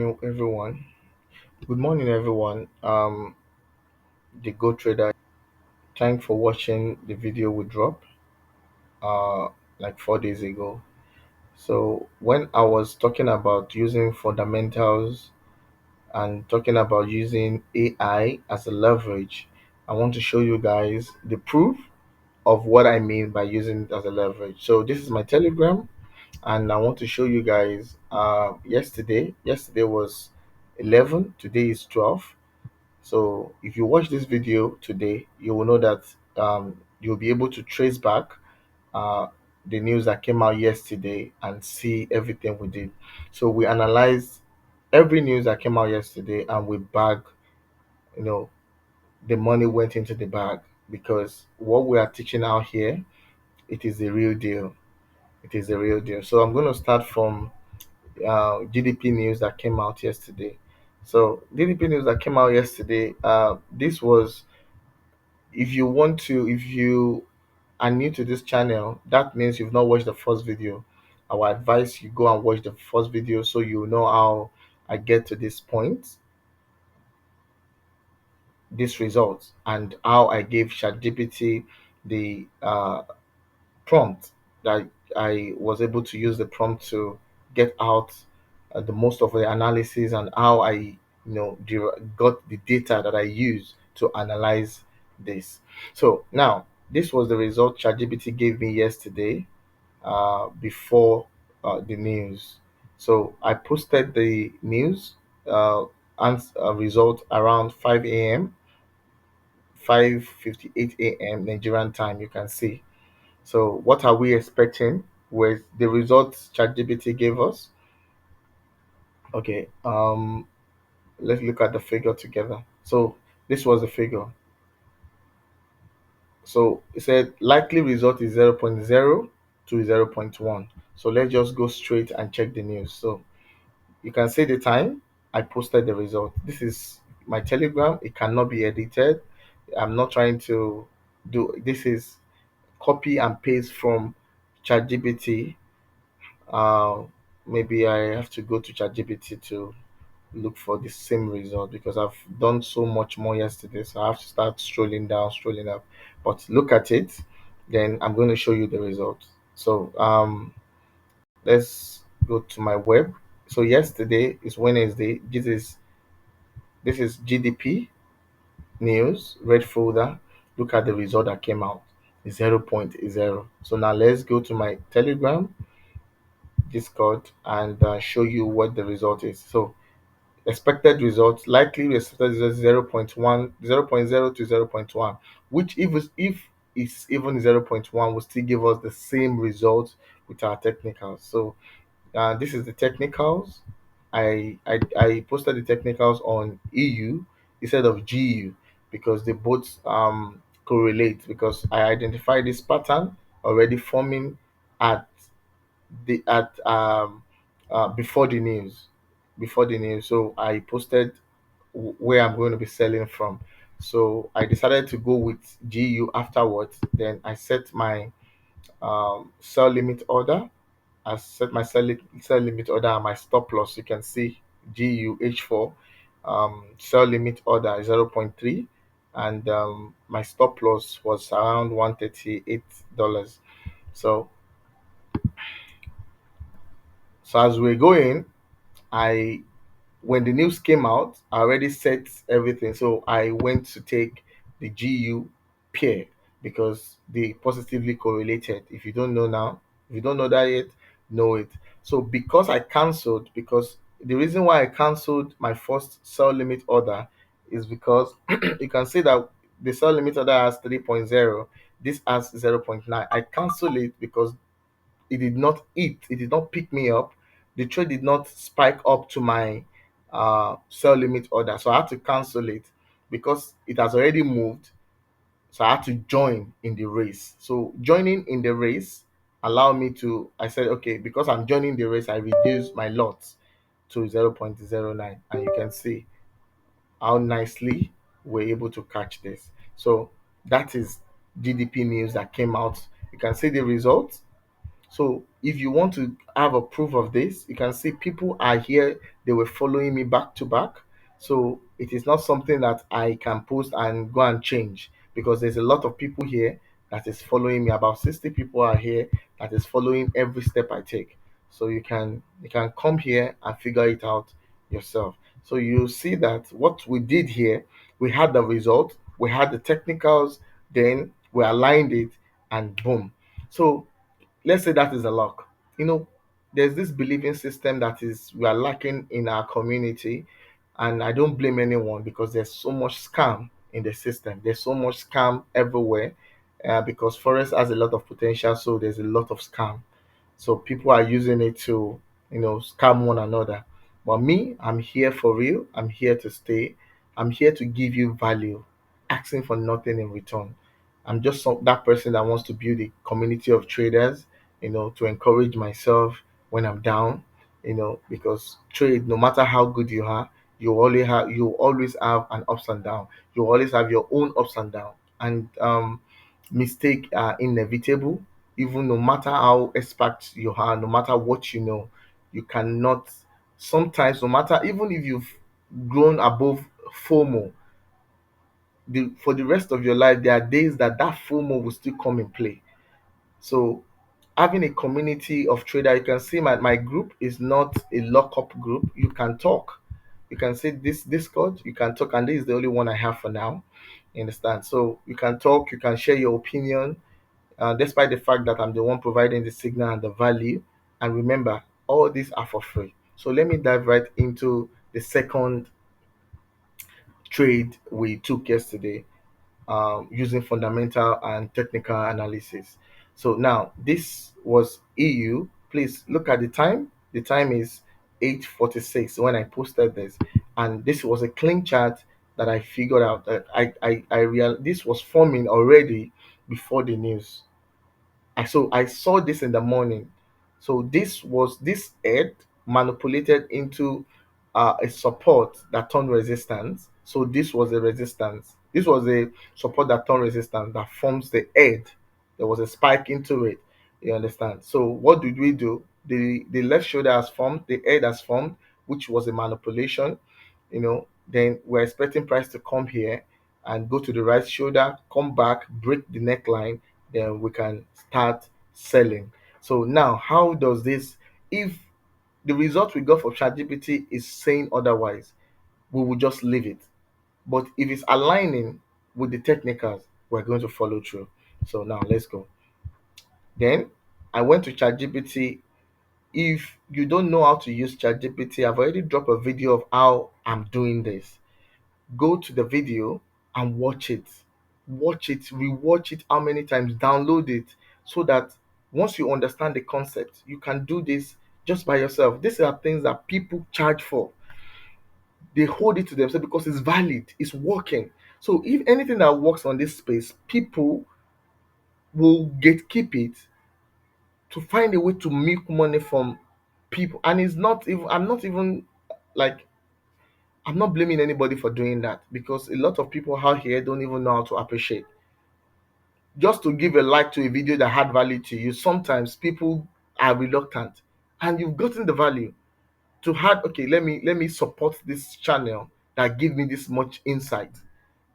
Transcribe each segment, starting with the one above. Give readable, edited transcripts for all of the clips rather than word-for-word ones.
morning, everyone. Good morning, everyone. The Go Trader. Thanks for watching the video we dropped uh like 4 days ago. So when I was talking about using fundamentals and talking about using AI as a leverage, I want to show you guys the proof of what I mean by using it as a leverage. So this is my Telegram, and I want to show you guys. Yesterday was 11. Today is 12. So if you watch this video today, you will know that you'll be able to trace back uh, the news that came out yesterday and see everything we did. So we analyzed every news that came out yesterday, and we bag, you know, the money went into the bag, because what we are teaching out here, it is the real deal. It is the real deal. So I'm going to start from GDP news that came out yesterday. So GDP news that came out yesterday. This was, if you are new to this channel, that means you've not watched the first video. I would advise you go and watch the first video so you know how I get to this point, this result, and how I gave ChatGPT the prompt that I was able to use the prompt to get out the most of the analysis, and how I got the data that I use to analyze this. So now this was the result ChatGPT gave me yesterday, before the news. So I posted the news and result around 5 a.m., 5:58 a.m. Nigerian time. You can see. So what are we expecting with the results ChatGPT gave us? Okay, let's look at the figure together. So this was the figure. So it said likely result is 0.0 to 0.1. So let's just go straight and check the news. So you can see the time I posted the result. This is my Telegram. It cannot be edited. I'm not trying to do this. Is copy and paste from ChatGPT. uh, Maybe I have to go to ChatGPT to look for the same result, because I've done so much more yesterday. So I have to start strolling down, strolling up. But look at it, then I'm going to show you the result. So let's go to my web. So yesterday is Wednesday. This is GDP news, red folder. Look at the result that came out. 0.0. So now let's go to my Telegram Discord and show you what the result is. So expected result, likely expected result 0.1, 0.0 to 0.1, which if it's even 0.1 will still give us the same result with our technicals. So this is the technicals. I posted the technicals on EU instead of GU, because they both correlate, because I identified this pattern already forming at the at before the news, so I posted where I'm going to be selling from. So I decided to go with GU afterwards. Then I set my sell limit order. I set my sell limit order and my stop loss. You can see GU H4, sell limit order 0.3, and my stop loss was around $138. So as we're going, I when the news came out, I already set everything. So I went to take the GU pair, because they positively correlated. If you don't know now, if you don't know that yet, know it. So because I cancelled, because the reason why I cancelled my first sell limit order is because you can see that the sell limit order has 3.0, this has 0.9. I cancelled it because it did not pick me up. The trade did not spike up to my sell limit order, so I had to cancel it because it has already moved. So I had to join in the race. So joining in the race allowed me to, I said, okay, because I'm joining the race, I reduced my lots to 0.09, and you can see how nicely we're able to catch this. So that is GDP news that came out. You can see the results. So if you want to have a proof of this, you can see people are here. They were following me back to back. So it is not something that I can post and go and change, because there's a lot of people here that is following me. About 60 people are here that is following every step I take. So you can come here and figure it out yourself. So you see that what we did here, we had the result, we had the technicals, then we aligned it, and boom. So let's say that is a lock. You know, there's this believing system that is we are lacking in our community, and I don't blame anyone, because there's so much scam in the system. There's so much scam everywhere, because Forex has a lot of potential, so there's a lot of scam. So people are using it to, scam one another. But me, I'm here for real. I'm here to stay. I'm here to give you value, asking for nothing in return. I'm just that person that wants to build a community of traders, to encourage myself when I'm down, because trade, no matter how good you are, you always have an ups and down. You always have your own ups and down. And mistake are inevitable. Even no matter how expert you are, no matter what you know, you cannot, sometimes, no matter, even if you've grown above FOMO, for the rest of your life, there are days that FOMO will still come in play. So having a community of trader, you can see my group is not a lockup group. You can talk. You can say this Discord, you can talk, and this is the only one I have for now. You understand? So you can talk, you can share your opinion, despite the fact that I'm the one providing the signal and the value. And remember, all these are for free. So let me dive right into the second trade we took yesterday, using fundamental and technical analysis. So now this was EU. Please look at the time. The time is 8:46 when I posted this, and this was a clean chart that I figured out that I real this was forming already before the news. I saw this in the morning. So this head manipulated into a support that turned resistance. So this was a resistance. This was a support that turned resistance that forms the head. There was a spike into it. You understand? So what did we do? The left shoulder has formed, the head has formed, which was a manipulation. Then we're expecting price to come here and go to the right shoulder, come back, break the neckline, then we can start selling. So now, how does this, if the result we got from ChatGPT is saying otherwise, we will just leave it. But if it's aligning with the technicals, we're going to follow through. So now let's go. Then I went to ChatGPT. If you don't know how to use ChatGPT, I've already dropped a video of how I'm doing this. Go to the video and watch it. Watch it, rewatch it how many times, download it, so that once you understand the concept, you can do this just by yourself. These are things that people charge for. They hold it to themselves because it's valid, it's working. So if anything that works on this space, people will keep it to find a way to make money from people. And it's not even, like, I'm not blaming anybody for doing that, because a lot of people out here don't even know how to appreciate. Just to give a like to a video that had value to you, sometimes people are reluctant, and you've gotten the value to had, okay, let me support this channel that give me this much insight.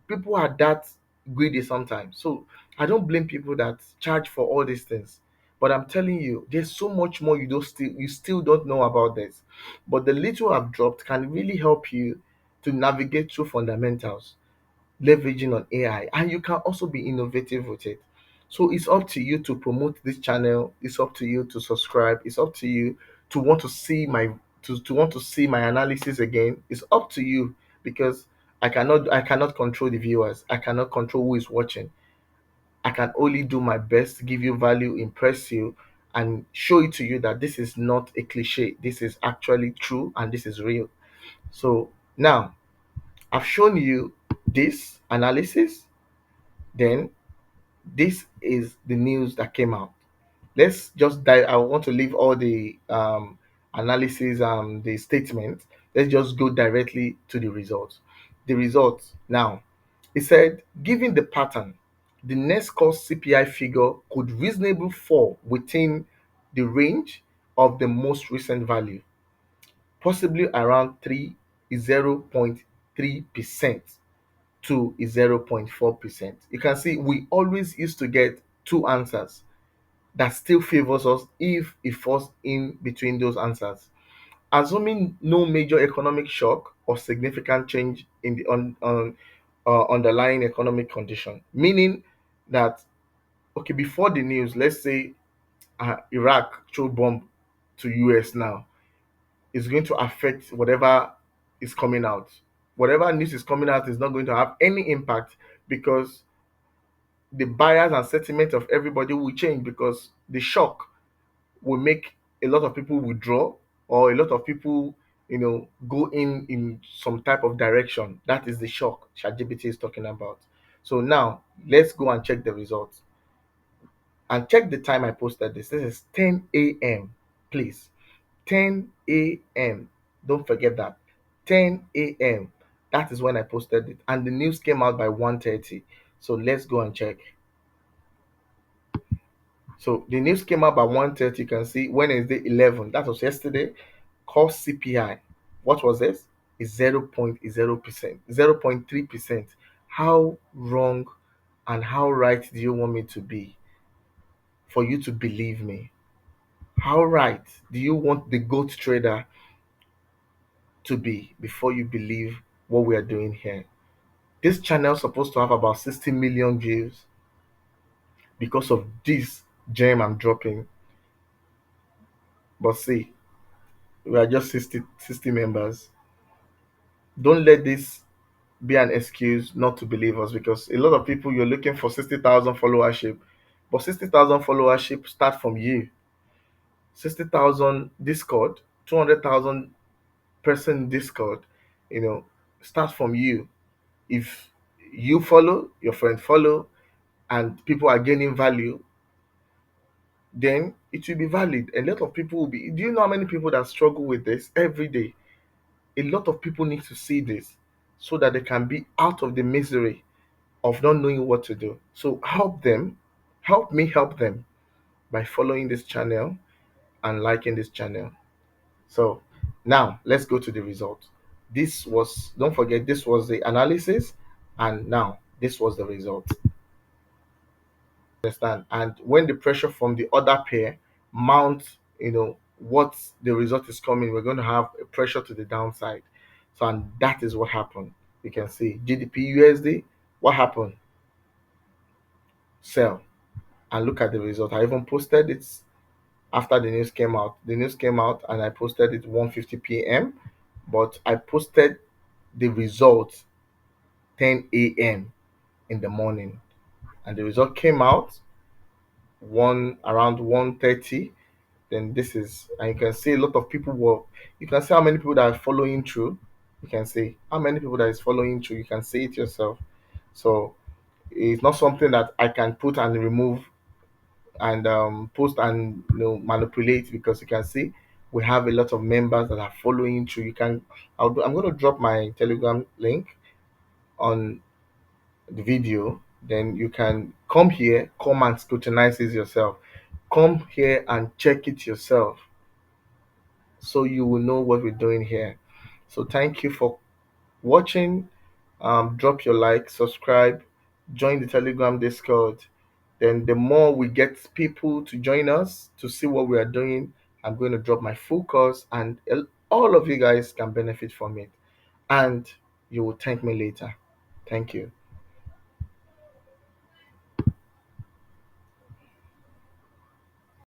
People are that greedy sometimes. So I don't blame people that charge for all these things. But I'm telling you, there's so much more you still don't know about this. But the little I've dropped can really help you to navigate through fundamentals, leveraging on AI, and you can also be innovative with it. So it's up to you to promote this channel. It's up to you to subscribe. It's up to you to want to see my analysis again. It's up to you, because I cannot control the viewers. I cannot control who is watching. I can only do my best to give you value, impress you, and show it to you that this is not a cliche. This is actually true, and this is real. So now I've shown you this analysis. Then this is the news that came out. Let's just dive. I want to leave all the analysis, the statement. Let's just go directly to the results. The results now. It said, given the pattern, the next cost CPI figure could reasonably fall within the range of the most recent value, possibly around 3 is 0.3% to is 0.4%. You can see we always used to get two answers that still favors us if it falls in between those answers. Assuming no major economic shock or significant change in the underlying economic condition, meaning that, okay, before the news, let's say Iraq throw bomb to US now, is going to affect whatever is coming out. Whatever news is coming out is not going to have any impact, because the bias and sentiment of everybody will change, because the shock will make a lot of people withdraw, or a lot of people, go in some type of direction. That is the shock ChatGPT is talking about. So now let's go and check the results, and check the time I posted this. This is 10 a.m. Please, 10 a.m. Don't forget that. 10 a.m. That is when I posted it, and the news came out by 1:30. So let's go and check. So the news came out by 1:30. You can see Wednesday 11. That was yesterday. Core CPI. What was this? Is 0.0%, 0.3%. How wrong and how right do you want me to be for you to believe me? How right do you want the goat trader to be before you believe what we are doing here? This channel is supposed to have about 60 million views because of this gem I'm dropping. But see, we are just 60 members. Don't let this be an excuse not to believe us, because a lot of people, you're looking for 60,000 followership, but 60,000 followership start from you. 60,000 Discord, 200,000 person Discord, you know, start from you. If you follow, your friend follow, and people are gaining value, then it will be valid. A lot of people will be. Do you know how many people that struggle with this every day? A lot of people need to see this so that they can be out of the misery of not knowing what to do. So help them, help me help them by following this channel and liking this channel. So now let's go to the result. This was, don't forget, this was the analysis, and now this was the result. Understand? And when the pressure from the other pair mounts, what the result is coming, we're going to have a pressure to the downside. So, and that is what happened. You can see GBP USD. What happened? Sell. And look at the result. I even posted it after the news came out. The news came out and I posted it 1:50 p.m. But I posted the result 10 a.m. in the morning. And the result came out around 1:30. Then this is, and you can see a lot of people were, you can see how many people that are following through. You can see how many people that is following through. You can see it yourself. So it's not something that I can put and remove and post and manipulate, because you can see we have a lot of members that are following through. I'm going to drop my Telegram link on the video. Then you can come and scrutinize it yourself. Come here and check it yourself, so you will know what we're doing here. So thank you for watching. Drop your like, subscribe, join the Telegram Discord. Then the more we get people to join us to see what we are doing, I'm going to drop my full course, and all of you guys can benefit from it, and you will thank me later. Thank you.